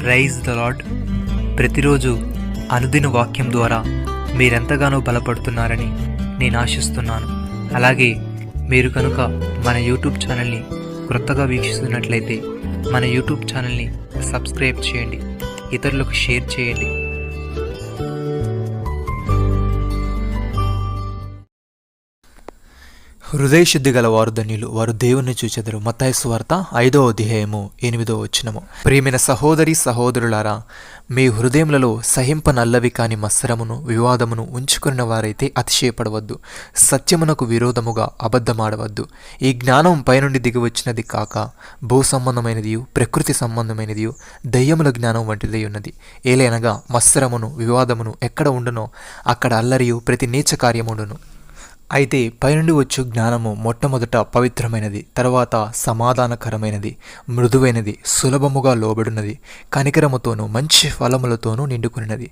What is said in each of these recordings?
Praise the lord. ప్రతిరోజు అనుదిన వాక్యం ద్వారా మీరెంతగానో బలపడుతున్నారని నేను ఆశిస్తున్నాను. అలాగే మీరు కనుక మన యూట్యూబ్ ఛానల్ని క్రొత్తగా వీక్షిస్తున్నట్లయితే మన యూట్యూబ్ ఛానల్ని సబ్స్క్రైబ్ చేయండి, ఇతరులకు షేర్ చేయండి. హృదయశుద్ధి గల వారు ధన్యులు, వారు దేవుణ్ణి చూచెదరు. మత్తయి సువార్త 5వ అధ్యాయము 8వ వచనము. ప్రియమైన సహోదరి సహోదరులారా, మీ హృదయములలో సహింపనల్లవి కాని మత్సరమును వివాదమును ఉంచుకున్న వారైతే అతిశయపడవద్దు. సత్యమునకు విరోధముగా అబద్ధమాడవద్దు. ఈ జ్ఞానం పైనుండి దిగివచ్చినది కాక భూ సంబంధమైనదియు ప్రకృతి సంబంధమైనదియు దయ్యముల జ్ఞానం వంటిదై ఉన్నది. ఏలైనగా మత్సరమును వివాదమును ఎక్కడ ఉండునో అక్కడ అల్లరియు ప్రతి నీచ కార్యముండును. అయితే పైనుండి వచ్చు జ్ఞానము మొట్టమొదట పవిత్రమైనది, తర్వాత సమాధానకరమైనది, మృదువైనది, సులభముగా లోబడినది, కనికరముతోనూ మంచి ఫలములతోనూ నిండుకున్నది.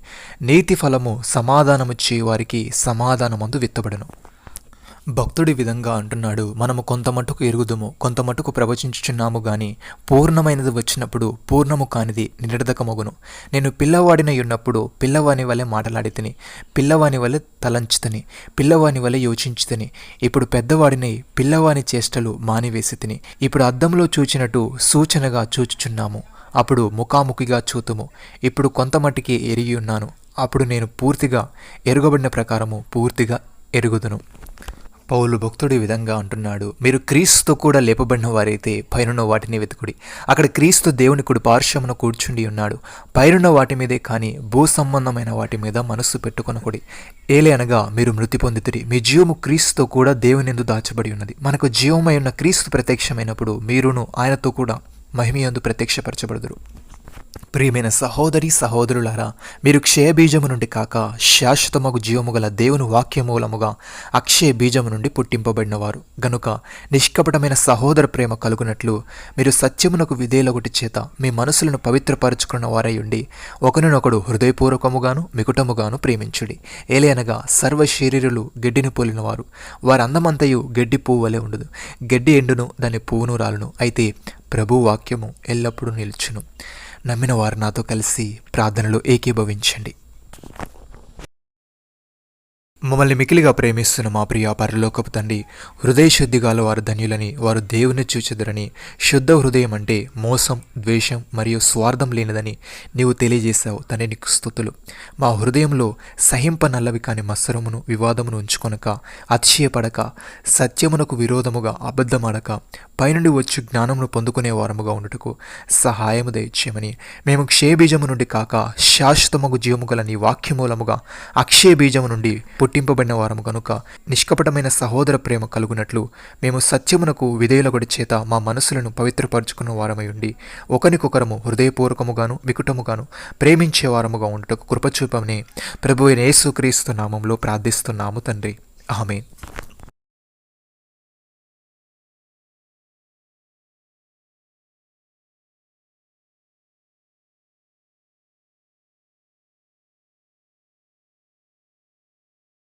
నీతి ఫలము సమాధానము చేయు వారికి సమాధానమందు విత్తబడును. భక్తుడి విధంగా అంటున్నాడు, మనము కొంతమట్టుకు ఎరుగుదుము, కొంతమట్టుకు ప్రవచించుచున్నాము గాని పూర్ణమైనది వచ్చినప్పుడు పూర్ణము కానిది నిరర్ధకమగును. నేను పిల్లవాడినై ఉన్నప్పుడు పిల్లవాని వలె మాటలాడి తిని, పిల్లవాని వలె తలంచుతని, పిల్లవాని వలె యోచించుతని. ఇప్పుడు పెద్దవాడినై పిల్లవాని చేష్టలు మానివేసి తిని. ఇప్పుడు అద్దంలో చూచినట్టు సూచనగా చూచుచున్నాము, అప్పుడు ముఖాముఖిగా చూతుము. ఇప్పుడు కొంతమట్టికి ఎరిగి ఉన్నాను, అప్పుడు నేను పూర్తిగా ఎరుగబడిన ప్రకారము పూర్తిగా ఎరుగుదును. పౌలు భక్తుడి విధంగా అంటున్నాడు, మీరు క్రీస్తుతో కూడా లేపబడిన వారైతే పైనున్న వాటిని వెతుకుడి. అక్కడ క్రీస్తు దేవుని కుడి పార్శ్వమున కూర్చుండి ఉన్నాడు. పైనున్న వాటి మీదే కానీ భూ సంబంధమైన వాటి మీద మనస్సు పెట్టుకొనకుడి. ఏలే అనగా మీరు మృతి పొందితిరి, మీ జీవము క్రీస్తుతో కూడా దేవునియందు దాచబడి ఉన్నది. మనకు జీవమై ఉన్న క్రీస్తు ప్రత్యక్షమైనప్పుడు మీరును ఆయనతో కూడా మహిమయందు ప్రత్యక్షపరచబడుదురు. ప్రియమైన సహోదరి సహోదరులారా, మీరు క్షయ బీజము నుండి కాక శాశ్వతమగు జీవము గల దేవుని వాక్యమూలముగా అక్షయ బీజము నుండి పుట్టింపబడినవారు గనుక నిష్కపటమైన సహోదర ప్రేమ కలుగునట్లు మీరు సత్యమునకు విధేయులొకటి చేత మీ మనసులను పవిత్రపరుచుకున్న వారై ఉండి ఒకరినొకడు హృదయపూర్వకముగాను మికుటముగాను ప్రేమించుడి. ఏలయనగా సర్వ శరీరులు గడ్డిని పోలినవారు, వారి అందమంతయు గడ్డి పువ్వు వలె ఉండదు. గడ్డి ఎండును, దాని పువ్వును రాలును, అయితే ప్రభు వాక్యము ఎల్లప్పుడూ నిలుచును. నమ్మిన వారు నాతో కలిసి ప్రార్థనలో ఏకీభవించండి. మమ్మల్ని మికిలిగా ప్రేమిస్తున్న మా ప్రియ పరలోకపు తండ్రి, హృదయశుద్ధి గల వారు ధన్యులని, వారు దేవుని చూచెదరని, శుద్ధ హృదయం అంటే మోసం, ద్వేషం మరియు స్వార్థం లేనిదని నీవు తెలియజేశావు. తండ్రి నీకు స్తుతులు. మా హృదయంలో సహింపనల్లవి కాని మత్సరమును వివాదమును ఉంచుకొనక, అతిశయపడక, సత్యమునకు విరోధముగా అబద్ధమాడక, పైనుండి వచ్చు జ్ఞానమును పొందుకునే వారముగా ఉండుటకు సహాయము దయచేయమని, మేము క్షయబీజము నుండి కాక శాశ్వతమగు జీవము గల నీ వాక్యమూలముగా అక్షయ బీజము నుండి పుట్టింపబడిన వారము కనుక నిష్కపటమైన సహోదర ప్రేమ కలుగునట్లు మేము సత్యమునకు విధేయులొకటి చేత మా మనసులను పవిత్రపరచుకున్న వారమై ఉండి ఒకరికొకరము హృదయపూర్వకముగాను మికుటముగాను ప్రేమించే వారముగా ఉండుటకు కృపచూపమని ప్రభువైన యేసుక్రీస్తు నామములో ప్రార్థిస్తున్నాము తండ్రి. ఆమేన్.